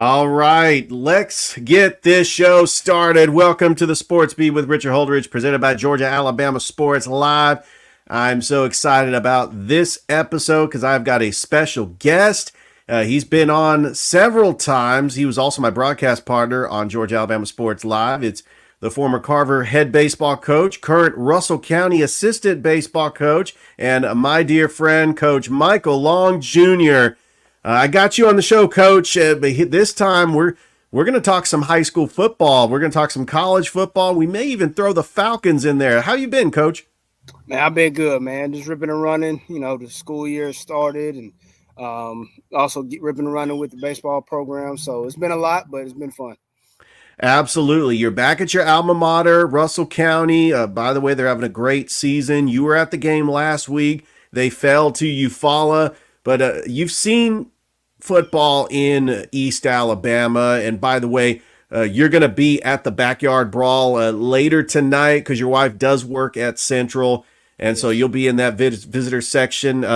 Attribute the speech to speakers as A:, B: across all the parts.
A: All right, let's get this show started. Welcome to the Sports Beat with Richard Holdridge, presented by Georgia Alabama Sports Live. I'm so excited about this episode because I've got a special guest. He's been on several times. He was also my broadcast partner on Georgia Alabama Sports Live. It's the former Carver head baseball coach, current Russell County assistant baseball coach, and my dear friend, Coach Michael Long Jr. I got you on the show, Coach. But this time we're going to talk some high school football. We're going to talk some college football. We may even throw the Falcons in there. How you been, Coach?
B: Man, I've been good, man. Just ripping and running. You know, the school year started, and also ripping and running with the baseball program. So it's been a lot, but it's been fun.
A: Absolutely. You're back at your alma mater, Russell County. By the way, they're having a great season. You were at the game last week. They fell to Eufaula, but you've seen football in East Alabama. And by the way, you're going to be at the Backyard Brawl later tonight because your wife does work at Central, and so you'll be in that visitor section.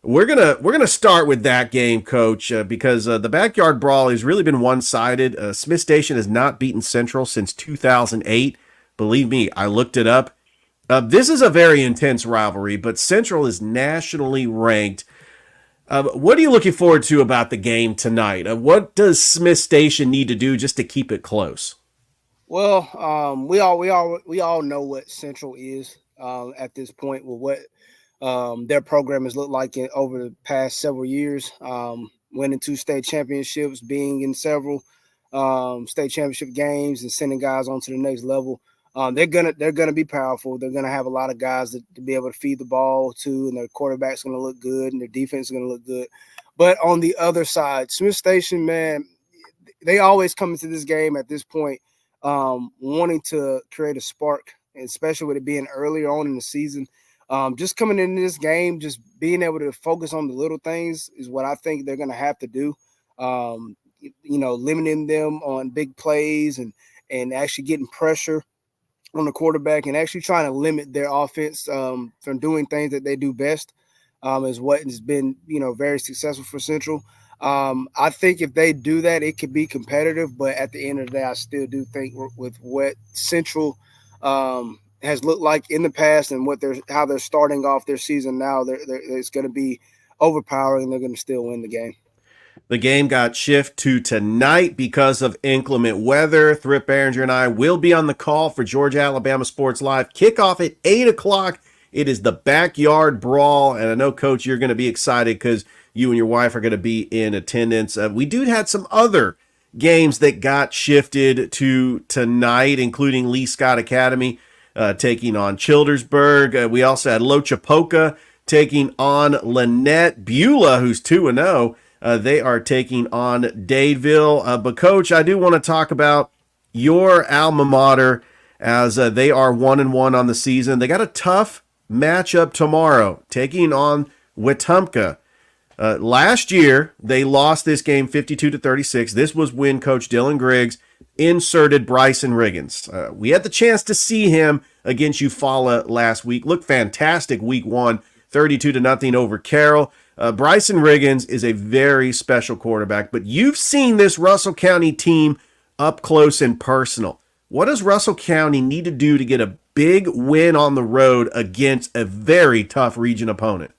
A: We're gonna start with that game, Coach, because the Backyard Brawl has really been one-sided. Smith Station has not beaten Central since 2008. Believe me, I looked it up. This is a very intense rivalry, but Central is nationally ranked. What are you looking forward to about the game tonight? What does Smith Station need to do just to keep it close?
B: Well, we all know what Central is at this point with what their program has looked like over the past several years, winning 2 state championships, being in several state championship games, and sending guys on to the next level. They're gonna be powerful. They're gonna have a lot of guys to be able to feed the ball to, and their quarterback's gonna look good, and their defense is gonna look good. But on the other side, Smith Station, man, they always come into this game at this point wanting to create a spark, especially with it being earlier on in the season. Just coming into this game, just being able to focus on the little things is what I think they're gonna have to do. Limiting them on big plays and actually getting pressure on the quarterback and actually trying to limit their offense from doing things that they do best is what has been, very successful for Central. I think if they do that, it could be competitive, but at the end of the day, I still do think with what Central has looked like in the past and how they're starting off their season now, it's going to be overpowering and they're going to still win the game.
A: The game got shifted to tonight because of inclement weather. Thrip Behringer and I will be on the call for Georgia Alabama Sports Live. Kickoff at 8 o'clock. It is the Backyard Brawl. And I know, Coach, you're going to be excited because you and your wife are going to be in attendance. We had some other games that got shifted to tonight, including Lee Scott Academy taking on Childersburg. We also had Lochapoka taking on Lynette. Beulah, who's 2-0. They are taking on Dadeville. But, Coach, I do want to talk about your alma mater as they are 1-1 on the season. They got a tough matchup tomorrow, taking on Wetumpka. Last year, they lost this game 52-36. This was when Coach Dylan Griggs inserted Bryson Riggins. We had the chance to see him against Eufaula last week. Looked fantastic week 1, 32-0 over Carroll. Bryson Riggins is a very special quarterback, but you've seen this Russell County team up close and personal. What does Russell County need to do to get a big win on the road against a very tough region opponent?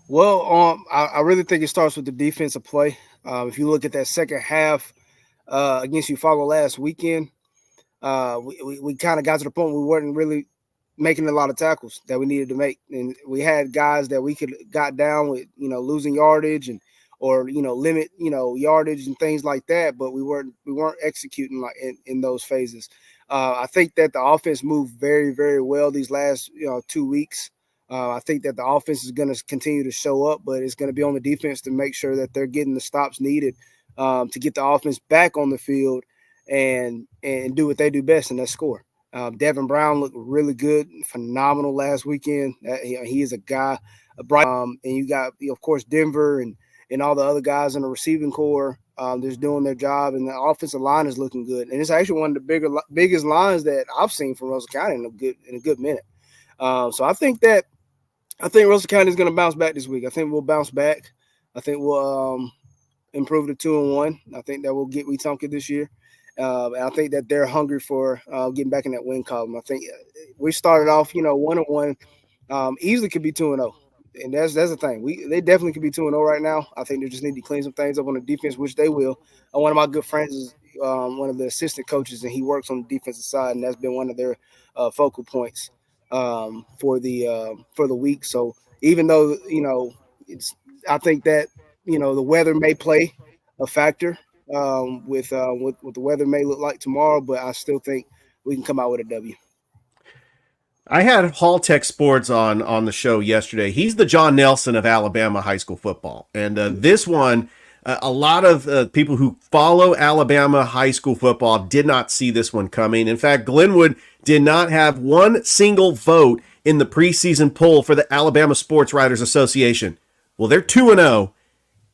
B: Well, I really think it starts with the defensive play. If you look at that second half, against Eufaula last weekend, we kind of got to the point where we weren't really making a lot of tackles that we needed to make, and we had guys that we could got down with, losing yardage and or limit yardage and things like that, but we weren't executing like in those phases. I think that the offense moved very very well these last 2 weeks. I think that the offense is going to continue to show up, but it's going to be on the defense to make sure that they're getting the stops needed to get the offense back on the field and do what they do best, and that's score. Devin Brown looked really good, phenomenal last weekend. He is a guy, and you got of course Denver and all the other guys in the receiving core. They're doing their job, and the offensive line is looking good. And it's actually one of the biggest lines that I've seen from Russell County in a good minute. So I think Russell County is going to bounce back this week. I think we'll bounce back. I think we'll improve to 2-1. I think that we'll get Wetumpka this year. And I think that they're hungry for getting back in that win column. I think we started off, 1-1, easily could be 2-0. And that's the thing. They definitely could be 2-0 right now. I think they just need to clean some things up on the defense, which they will. One of my good friends is one of the assistant coaches, and he works on the defensive side, and that's been one of their focal points for the week. So even though I think that the weather may play a factor with what the weather may look like tomorrow, but I still think we can come out with a W.
A: I had Hall Tech Sports on the show yesterday. He's the John Nelson of Alabama high school football. And this one, a lot of people who follow Alabama high school football did not see this one coming. In fact, Glenwood did not have one single vote in the preseason poll for the Alabama Sports Writers Association. Well, they're 2-0,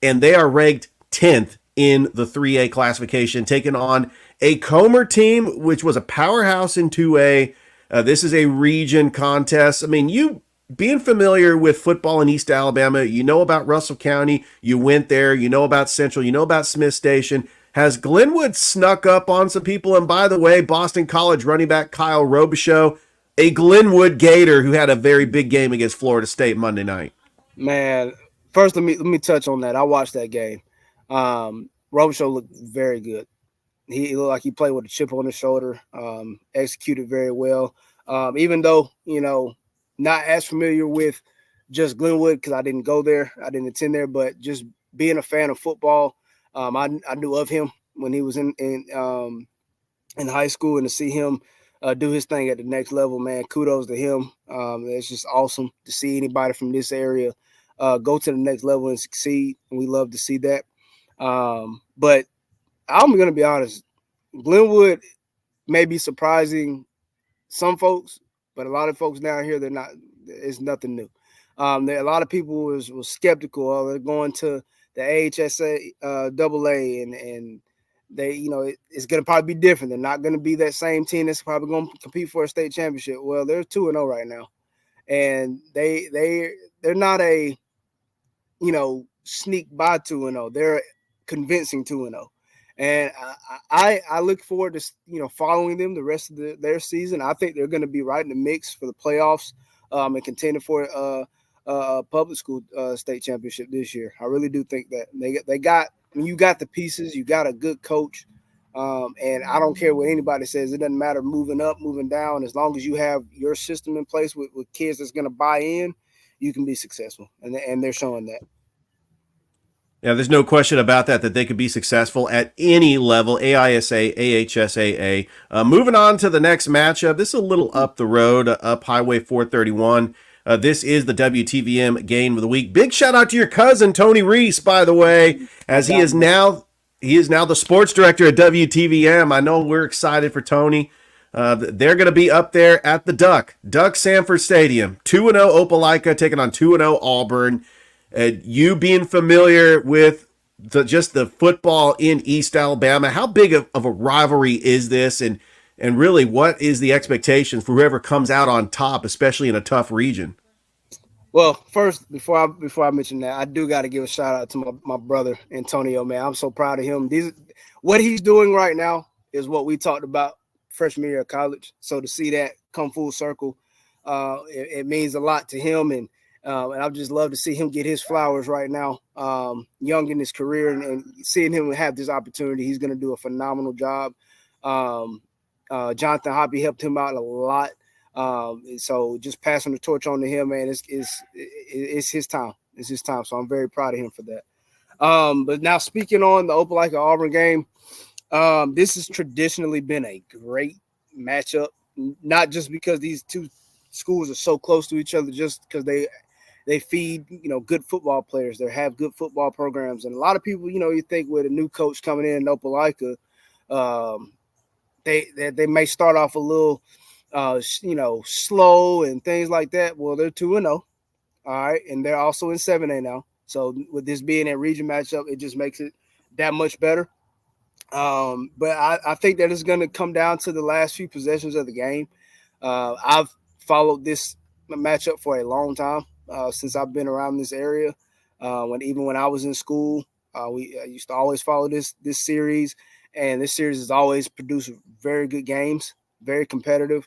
A: and they are ranked 10th in the 3A classification, taking on a Comer team, which was a powerhouse in 2A. This is a region contest. I mean, you being familiar with football in East Alabama, you know about Russell County. You went there. You know about Central. You know about Smith Station. Has Glenwood snuck up on some people? And by the way, Boston College running back Kyle Robichaux, a Glenwood Gator who had a very big game against Florida State Monday night.
B: Man, first let me touch on that. I watched that game. Robichaux looked very good. He looked like he played with a chip on his shoulder, executed very well. Even though, not as familiar with just Glenwood because I didn't go there, I didn't attend there, but just being a fan of football, I knew of him when he was in high school, and to see him do his thing at the next level, man, kudos to him. It's just awesome to see anybody from this area go to the next level and succeed, and we love to see that. But I'm going to be honest, Glenwood may be surprising some folks, but a lot of folks down here, it's nothing new. A lot of people was skeptical. Oh, they're going to the AHSA AA, and they, it's going to probably be different. They're not going to be that same team that's probably going to compete for a state championship. Well, they're 2-0 right now, and they're not a, sneak by 2-0. They're convincing 2-0. And I look forward to following them the rest of their season. I think they're going to be right in the mix for the playoffs and contending for a public school state championship this year. I really do think that they got. When you got the pieces, you got a good coach, and I don't care what anybody says. It doesn't matter moving up, moving down. As long as you have your system in place with kids that's going to buy in, you can be successful, and they're showing that.
A: Yeah, there's no question about that they could be successful at any level, AISA, AHSAA. Moving on to the next matchup. This is a little up the road, up Highway 431. This is the WTVM game of the week. Big shout out to your cousin, Tony Reese, by the way, as he is now the sports director at WTVM. I know we're excited for Tony. They're going to be up there at the Duck Sanford Stadium. 2-0 Opelika taking on 2-0 Auburn. You being familiar with the football in East Alabama, how big of a rivalry is this, and really what is the expectations for whoever comes out on top, especially in a tough region?
B: Well, first, before I mention that, I do got to give a shout out to my brother Antonio. Man, I'm so proud of him. What he's doing right now is what we talked about freshman year of college. So to see that come full circle, it means a lot to him, and And I'd just love to see him get his flowers right now, young in his career, and seeing him have this opportunity. He's going to do a phenomenal job. Um, Jonathan Hoppy helped him out a lot. So just passing the torch on to him, man, it's his time. It's his time. So I'm very proud of him for that. But now speaking on the Opelika Auburn game, this has traditionally been a great matchup, not just because these two schools are so close to each other, just because they feed good football players. They have good football programs, and a lot of people, you think with a new coach coming in Opelika, um, they may start off a little slow and things like that. Well, they're 2-0, all right, and they're also in 7A now. So with this being a region matchup, it just makes it that much better. But I think that it's going to come down to the last few possessions of the game. I've followed this matchup for a long time, since I've been around this area. When I was in school, we used to always follow this series, and this series has always produced very good games, very competitive.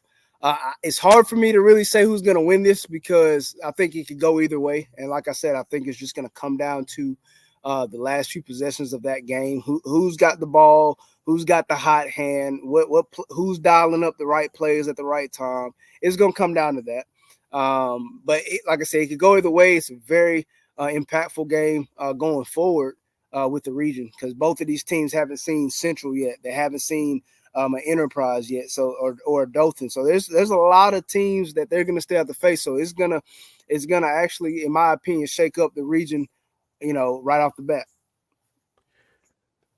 B: It's hard for me to really say who's going to win this because I think it could go either way. And like I said, I think it's just going to come down to the last few possessions of that game. Who's got the ball? Who's got the hot hand? Who's dialing up the right plays at the right time? It's going to come down to that. But like I said, it could go either way. It's a very impactful game going forward with the region because both of these teams haven't seen Central yet. They haven't seen an Enterprise yet, or a Dothan. So there's a lot of teams that they're going to stay at the face. So it's gonna actually, in my opinion, shake up the region, right off the bat.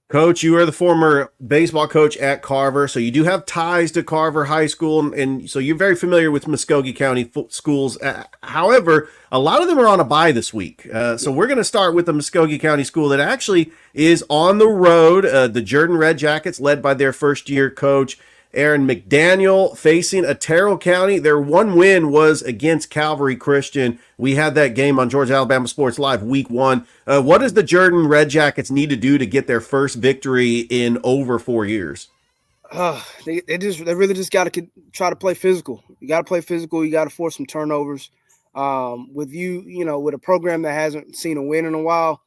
A: Coach, you are the former baseball coach at Carver, so you do have ties to Carver High School, and so you're very familiar with Muskogee County schools. However, a lot of them are on a bye this week. So we're going to start with the Muskogee County school that actually is on the road. The Jordan Red Jackets, led by their first-year coach, Aaron McDaniel, facing Otero County. Their one win was against Calvary Christian. We had that game on Georgia Alabama Sports Live week 1. What does the Jordan Red Jackets need to do to get their first victory in over 4 years?
B: They really just got to try to play physical. You got to play physical. You got to force some turnovers. With with a program that hasn't seen a win in a while,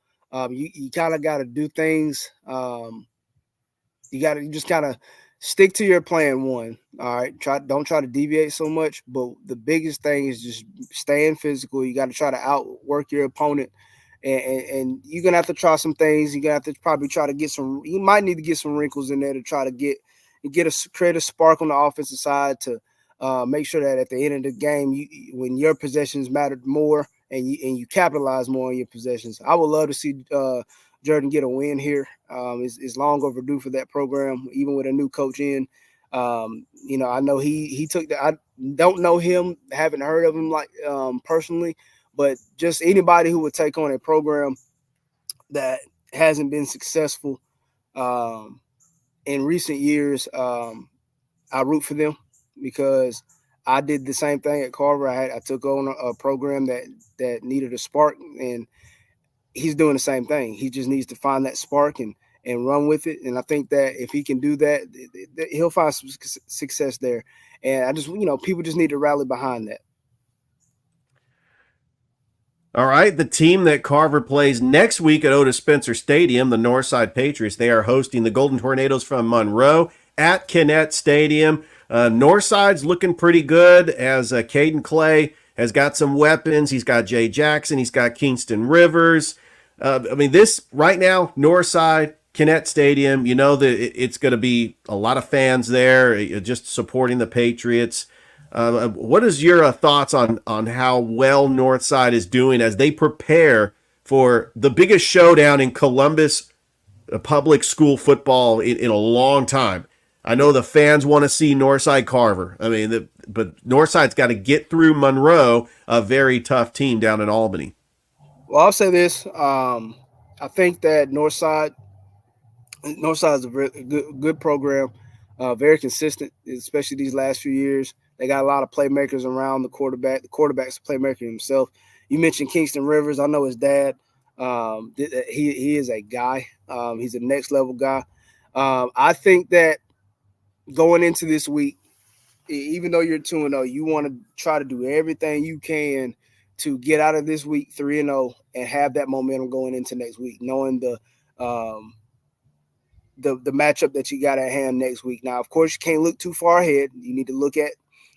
B: you kind of got to do things. You just gotta stick to your plan one. All right. Don't try to deviate so much. But the biggest thing is just staying physical. You got to try to outwork your opponent. And you're gonna have to try some things. You're gonna have to probably try to get some. You might need to get some wrinkles in there to try to create a spark on the offensive side to make sure that at the end of the game, when your possessions mattered more and you capitalize more on your possessions. I would love to see Jordan get a win here. It's long overdue for that program, even with a new coach in. I know he took the. I don't know him, haven't heard of him personally, but just anybody who would take on a program that hasn't been successful in recent years, I root for them because I did the same thing at Carver. I took on a program that needed a spark, and he's doing the same thing. He just needs to find that spark and run with it. And I think that if he can do that, he'll find some success there. And I just, people just need to rally behind that.
A: All right, the team that Carver plays next week at Otis Spencer Stadium, the Northside Patriots, they are hosting the Golden Tornadoes from Monroe at Kinnett Stadium. Northside's looking pretty good as Caden Clay has got some weapons. He's got Jay Jackson. He's got Kingston Rivers. This right now, Northside, Kinnett Stadium, you know that it's going to be a lot of fans there just supporting the Patriots. What is your thoughts on how well Northside is doing as they prepare for the biggest showdown in Columbus public school football in a long time? I know the fans want to see Northside Carver. But Northside's got to get through Monroe, a very tough team down in Albany.
B: Well, I'll say this. I think that Northside is a very good program, very consistent, especially these last few years. They got a lot of playmakers around the quarterback. The quarterback's a playmaker himself. You mentioned Kingston Rivers. I know his dad. He is a guy. He's a next level guy. I think that going into this week, even though you're 2-0, you want to try to do everything you can to get out of this week 3-0 and have that momentum going into next week, knowing um, the matchup that you got at hand next week. Now, of course, you can't look too far ahead. You need to look at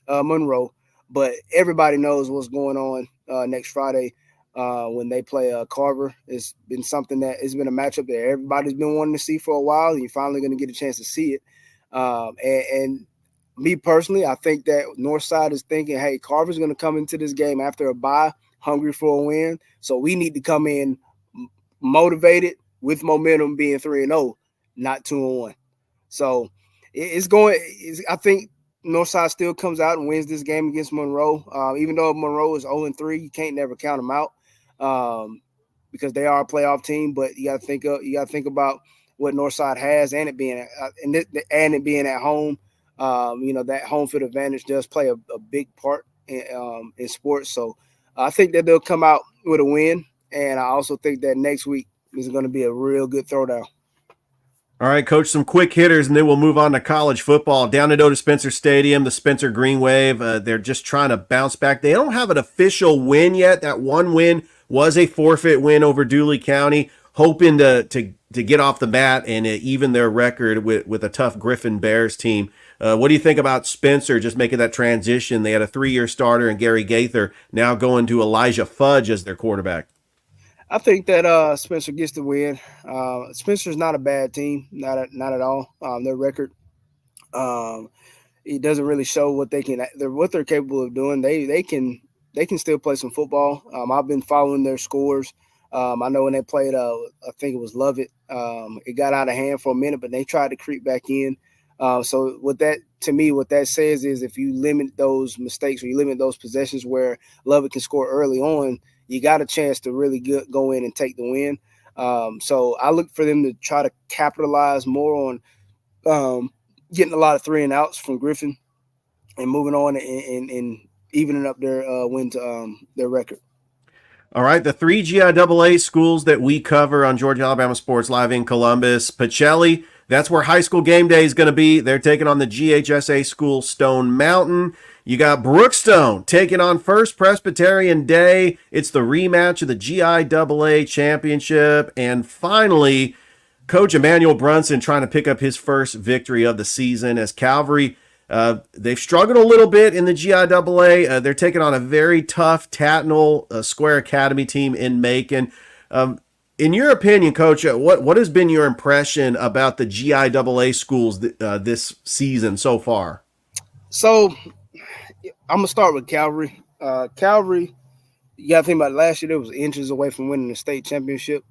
B: Monroe, but everybody knows what's going on next Friday when they play Carver. It's been something that it's been a matchup that everybody's been wanting to see for a while, and you're finally going to get a chance to see it. And me personally, I think that Northside is thinking, hey, Carver's going to come into this game after a bye, hungry for a win. So we need to come in motivated with momentum, being 3-0, not 2-1. So it's going. I think Northside still comes out and wins this game against Monroe. Even though Monroe is 0-3, you can't never count them out because they are a playoff team. But you got to think about what Northside has, and it being at home. That home field advantage does play a big part in sports. So I think that they'll come out with a win, and I also think that next week is going to be a real good throwdown.
A: All right, Coach, some quick hitters, and then we'll move on to college football. Down to Oda Spencer Stadium, the Spencer Green Wave. They're just trying to bounce back. They don't have an official win yet. That one win was a forfeit win over Dooley County, hoping to get off the mat and even their record with a tough Griffin Bears team. What do you think about Spencer just making that transition? They had a 3-year starter in Gary Gaither, now going to Elijah Fudge as their quarterback.
B: I think that Spencer gets the win. Spencer's not a bad team, not at all. Their record, it doesn't really show what they're capable of doing. They can still play some football. I've been following their scores. I know when they played, I think it was Lovett. It got out of hand for a minute, but they tried to creep back in. So what that says is if you limit those mistakes or you limit those possessions where Lovett can score early on, you got a chance to really go in and take the win. So I look for them to try to capitalize more on getting a lot of 3 and outs from Griffin and moving on and evening up their their record.
A: All right, the 3 GIAA schools that we cover on Georgia Alabama Sports Live in Columbus. Pacelli, that's where high school game day is going to be. They're taking on the GHSA school Stone Mountain. You got Brookstone taking on First Presbyterian Day. It's the rematch of the GIAA championship. And finally, Coach Emmanuel Brunson trying to pick up his first victory of the season as Calvary. They've struggled a little bit in the GIAA. They're taking on a very tough Tatnall Square Academy team in Macon. In your opinion, Coach, what has been your impression about the GIAA schools this season so far?
B: So I'm gonna start with Calvary. Calvary, you got to think about it, last year. They was inches away from winning the state championship,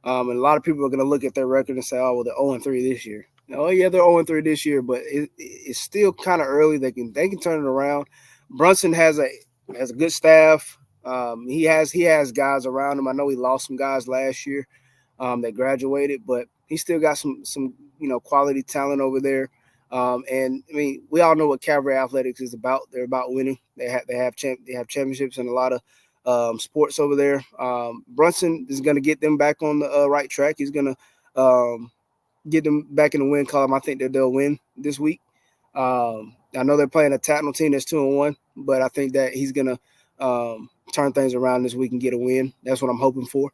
B: and a lot of people are gonna look at their record and say, "Oh, well, they're 0-3 this year." Oh yeah, they're 0-3 this year, but it's still kind of early. They can turn it around. Brunson has a good staff. He has guys around him. I know he lost some guys last year that graduated, but he still got some quality talent over there. And I mean, we all know what Calvary Athletics is about. They're about winning. They have championships and a lot of sports over there. Brunson is going to get them back on the right track. He's going to get them back in the win column. I think that they'll win this week. I know they're playing a Tatnall team that's 2-1, but I think that he's going to turn things around this week and get a win. That's what I'm hoping for.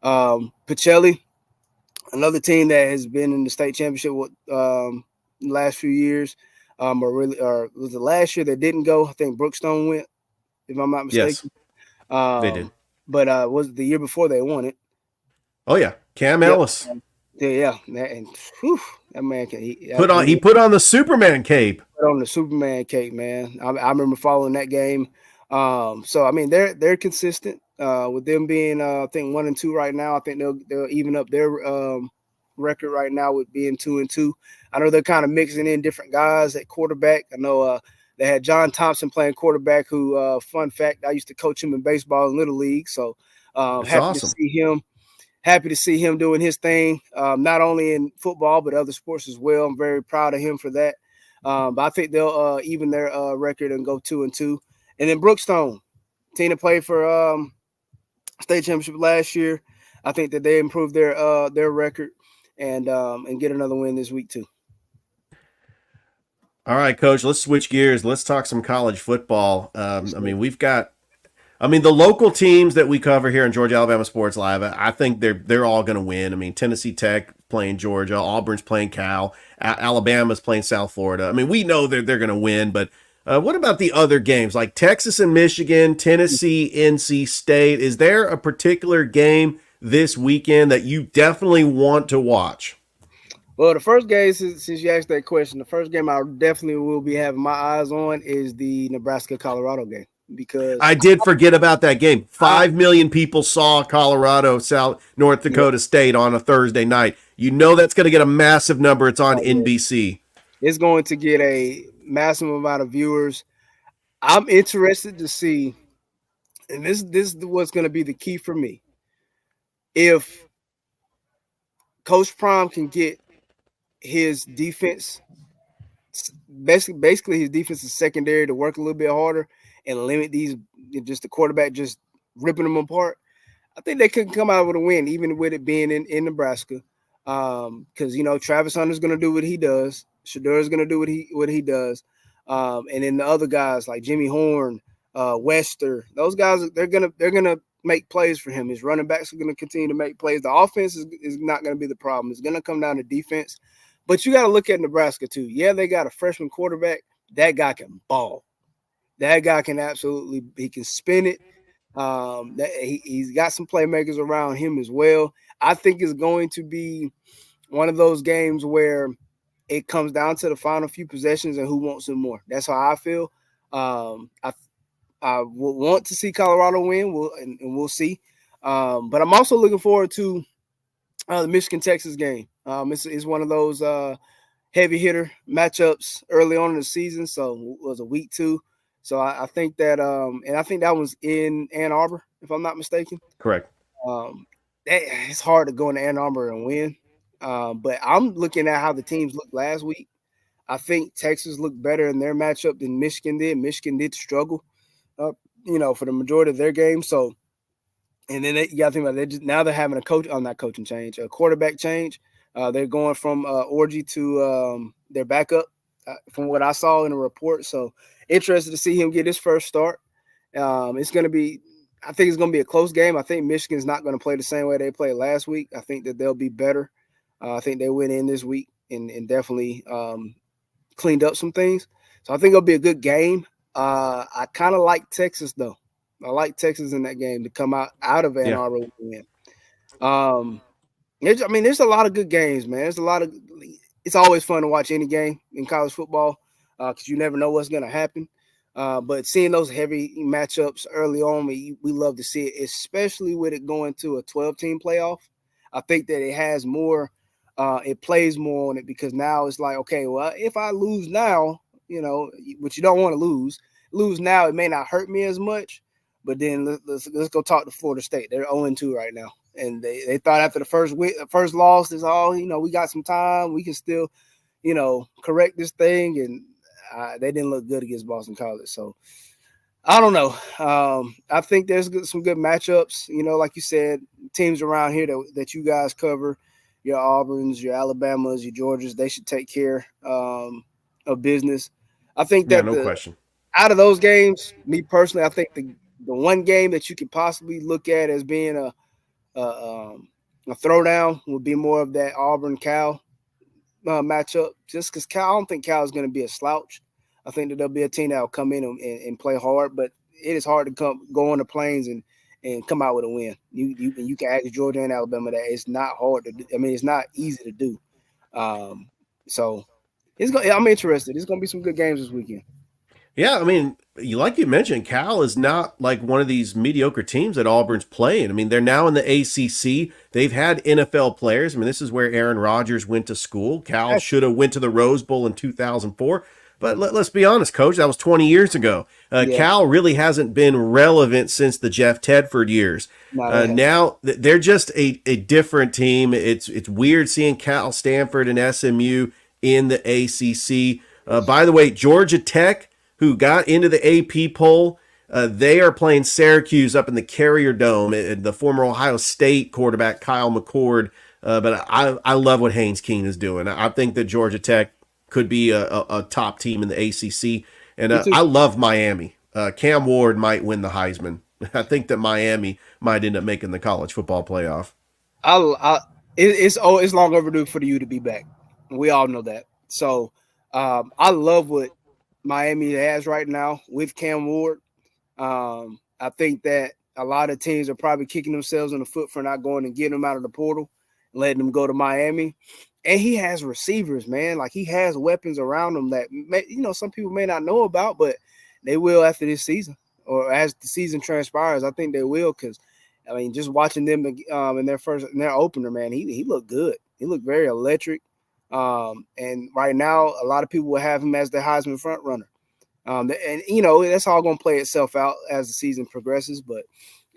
B: Pacelli, another team that has been in the state championship last few years, or was it last year that didn't go? I think Brookstone went, if I'm not mistaken.
A: Yes, they did.
B: But was it the year before they won it?
A: Oh yeah, Cam Ellis.
B: Yeah, and whew, that man he
A: put on the Superman cape.
B: Put on the Superman cape, man. I remember following that game. So I mean, they're consistent with them being I think 1-2 right now. I think they'll even up their record right now with being 2-2. I know they're kind of mixing in different guys at quarterback. I know they had John Thompson playing quarterback. Who, fun fact, I used to coach him in baseball in Little League. So happy
A: awesome.
B: to see him. Happy to see him doing his thing, not only in football but other sports as well. I'm very proud of him for that. But I think they'll even their record and go 2-2. And then Brookstone, team that played for state championship last year. I think that they improved their record and get another win this week too.
A: All right, Coach. Let's switch gears. Let's talk some college football. I mean, we've got I mean, the local teams that we cover here in Georgia Alabama Sports Live, I think they're all going to win. I mean, Tennessee Tech playing Georgia, Auburn's playing Cal, Alabama's playing South Florida. I mean, we know they're going to win, but what about the other games like Texas and Michigan, Tennessee, NC State? Is there a particular game this weekend that you definitely want to watch?
B: Well, the first game, since you asked that question, the first game I definitely will be having my eyes on is the Nebraska Colorado game because
A: I did forget about that game.
B: I
A: 5 million people saw Colorado, South North
B: yeah,
A: Dakota State on a Thursday night. You know that's going to get a massive number. It's on
B: oh, yeah,
A: NBC.
B: it's going to get a massive amount of viewers. I'm interested to see, and this is what's going to be the key for me. If Coach Prime can get his defense, basically his defensive secondary to work a little bit harder and limit these just the quarterback just ripping them apart. I think they could come out with a win, even with it being in Nebraska. Because Travis Hunter's gonna do what he does, Shadur's gonna do what he does. And then the other guys like Jimmy Horn, Wester, those guys they're gonna make plays for him. His running backs are gonna continue to make plays. The offense is not gonna be the problem. It's gonna come down to defense. But you got to look at Nebraska too. Yeah, they got a freshman quarterback. That guy can ball. That guy can absolutely. He can spin it. He's got some playmakers around him as well. I think it's going to be one of those games where it comes down to the final few possessions and who wants it more. That's how I feel. I would want to see Colorado win. And we'll see. But I'm also looking forward to the Michigan Texas game. It's one of those heavy hitter matchups early on in the season. So it was a week 2. So I think that and I think that was in Ann Arbor, if I'm not mistaken.
A: Correct.
B: It's hard to go into Ann Arbor and win. But I'm looking at how the teams looked last week. I think Texas looked better in their matchup than Michigan did. Michigan did struggle, for the majority of their games. So, and then you got to think about now they're having a quarterback change. They're going from Orgy to their backup, from what I saw in the report. So interested to see him get his first start. I think it's going to be a close game. I think Michigan's not going to play the same way they played last week. I think that they'll be better. I think they went in this week and definitely cleaned up some things. So I think it'll be a good game. I kind of like Texas though. I like Texas in that game to come out of Ann
A: Yeah.
B: Arbor with a win. There's a lot of good games, man. It's always fun to watch any game in college football because you never know what's going to happen. But seeing those heavy matchups early on, we love to see it, especially with it going to a 12-team playoff. I think that it has more, it plays more on it because now it's like, okay, well, if I lose now, which you don't want to lose now, it may not hurt me as much. But then let's go talk to Florida State. They're 0-2 right now. And they thought after the first loss is we got some time. We can still, correct this thing. And they didn't look good against Boston College. So I don't know. I think there's some good matchups. Like you said, teams around here that you guys cover, your Auburns, your Alabamas, your Georgias, they should take care of business. I think
A: Yeah,
B: that
A: no question.
B: out of those games, me personally, I think the one game that you could possibly look at as being a throwdown would be more of that Auburn-Cal matchup, just because I don't think Cal is going to be a slouch. I think that there'll be a team that will come in and play hard, but it is hard to go on the plains and come out with a win. You can ask Georgia and Alabama that it's not hard to do. I mean, it's not easy to do. So I'm interested. It's going to be some good games this weekend.
A: Yeah, I mean, like you mentioned, Cal is not like one of these mediocre teams that Auburn's playing. I mean, they're now in the ACC. They've had NFL players. I mean, this is where Aaron Rodgers went to school. Cal should have went to the Rose Bowl in 2004. But let's be honest, Coach, that was 20 years ago.
B: Yeah,
A: Cal really hasn't been relevant since the Jeff Tedford years. Now they're just a different team. It's weird seeing Cal, Stanford, and SMU in the ACC. By the way, Georgia Tech, who got into the AP poll, they are playing Syracuse up in the Carrier Dome. The former Ohio State quarterback Kyle McCord. But I love what Haynes King is doing. I think that Georgia Tech could be a top team in the ACC. And I love Miami. Cam Ward might win the Heisman. I think that Miami might end up making the college football playoff.
B: I it's long overdue for the U to be back. We all know that. So I love what Miami has right now with Cam Ward. I think that a lot of teams are probably kicking themselves in the foot for not going and getting him out of the portal, and letting him go to Miami. And he has receivers, man. Like he has weapons around him that some people may not know about, but they will after this season or as the season transpires. I think they will because, I mean, just watching them in their opener, man, he looked good. He looked very electric. And right now, a lot of people will have him as their Heisman front runner. And that's all going to play itself out as the season progresses. But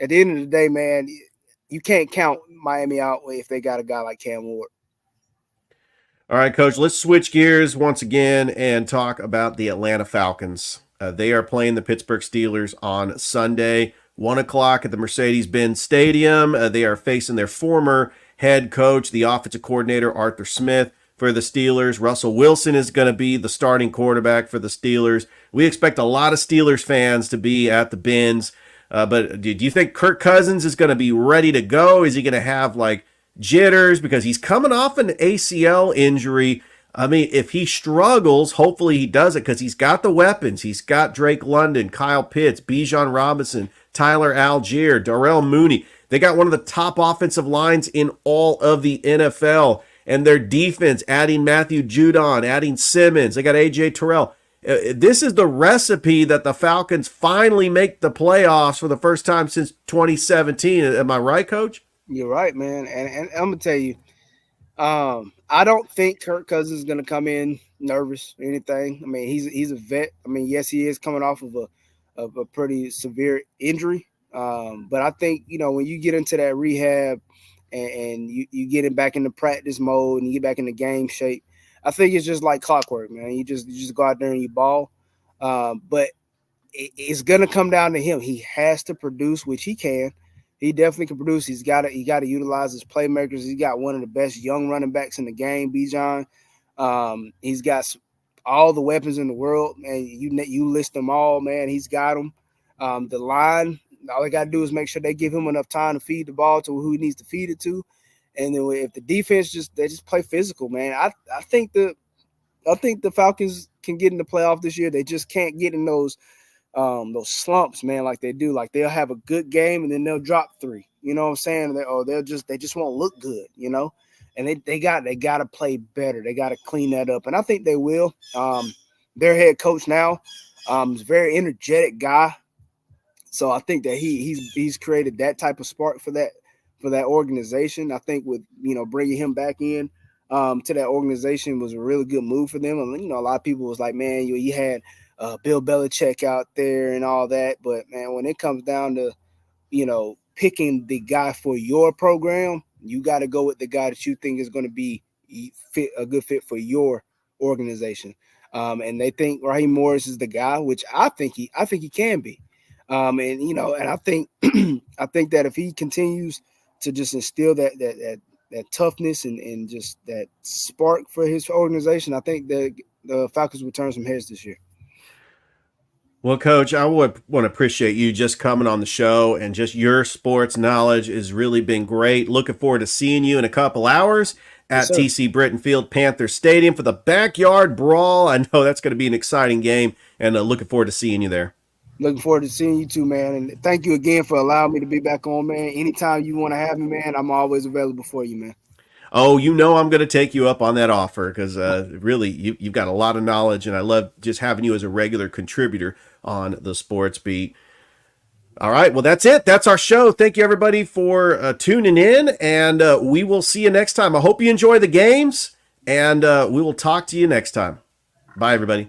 B: at the end of the day, man, you can't count Miami out if they got a guy like Cam Ward.
A: All right, Coach, let's switch gears once again and talk about the Atlanta Falcons. They are playing the Pittsburgh Steelers on Sunday, 1 o'clock at the Mercedes-Benz Stadium. They are facing their former head coach, the offensive coordinator, Arthur Smith, for the Steelers. Russell Wilson is going to be the starting quarterback for the Steelers. We expect a lot of Steelers fans to be at the Benz. But do you think Kirk Cousins is going to be ready to go? Is he going to have jitters because he's coming off an ACL injury? I mean, if he struggles, hopefully he does it because he's got the weapons. He's got Drake London, Kyle Pitts, Bijan Robinson, Tyler Algier, Darrell Mooney. They got one of the top offensive lines in all of the NFL. And their defense, adding Matthew Judon, adding Simmons. They got A.J. Terrell. This is the recipe that the Falcons finally make the playoffs for the first time since 2017. Am I right, Coach?
B: You're right, man. And I'm going to tell you, I don't think Kirk Cousins is going to come in nervous or anything. I mean, he's a vet. I mean, yes, he is coming off of a pretty severe injury. But I think, when you get into that rehab and you get him back into practice mode and you get back into game shape, I think it's just like clockwork, man. You just go out there and you ball. But it's going to come down to him. He has to produce, which he can. He definitely can produce. He got to utilize his playmakers. He's got one of the best young running backs in the game, Bijan. He's got all the weapons in the world, man. You list them all, man. He's got them. The line, all they got to do is make sure they give him enough time to feed the ball to who he needs to feed it to. And then if the defense they just play physical, man. I think the Falcons can get in the playoff this year. They just can't get in those slumps, man, like they do. Like they'll have a good game and then they'll drop 3. You know what I'm saying? They just won't look good, And they got to play better. They got to clean that up, and I think they will. Their head coach now is a very energetic guy, so I think that he's created that type of spark for that organization. I think with bringing him back in to that organization was a really good move for them. And a lot of people was like, man, you had Bill Belichick out there and all that. But, man, when it comes down to, picking the guy for your program, you got to go with the guy that you think is going to be a good fit for your organization. And they think Raheem Morris is the guy, which I think he can be. And I think I think that if he continues to just instill that toughness and just that spark for his organization, I think that the Falcons will turn some heads this year.
A: Well, Coach, I would want to appreciate you just coming on the show, and just your sports knowledge has really been great. Looking forward to seeing you in a couple hours at
B: Yes,
A: TC Britton Field Panther Stadium for the Backyard Brawl. I know that's going to be an exciting game, and looking forward to seeing you there.
B: Looking forward to seeing you too, man. And thank you again for allowing me to be back on, man. Anytime you want to have me, man, I'm always available for you, man.
A: Oh, I'm going to take you up on that offer because really, you've got a lot of knowledge, and I love just having you as a regular contributor on the Sports Beat. All right, well, that's it. That's our show. Thank you, everybody, for tuning in, and we will see you next time. I hope you enjoy the games, and we will talk to you next time. Bye, everybody.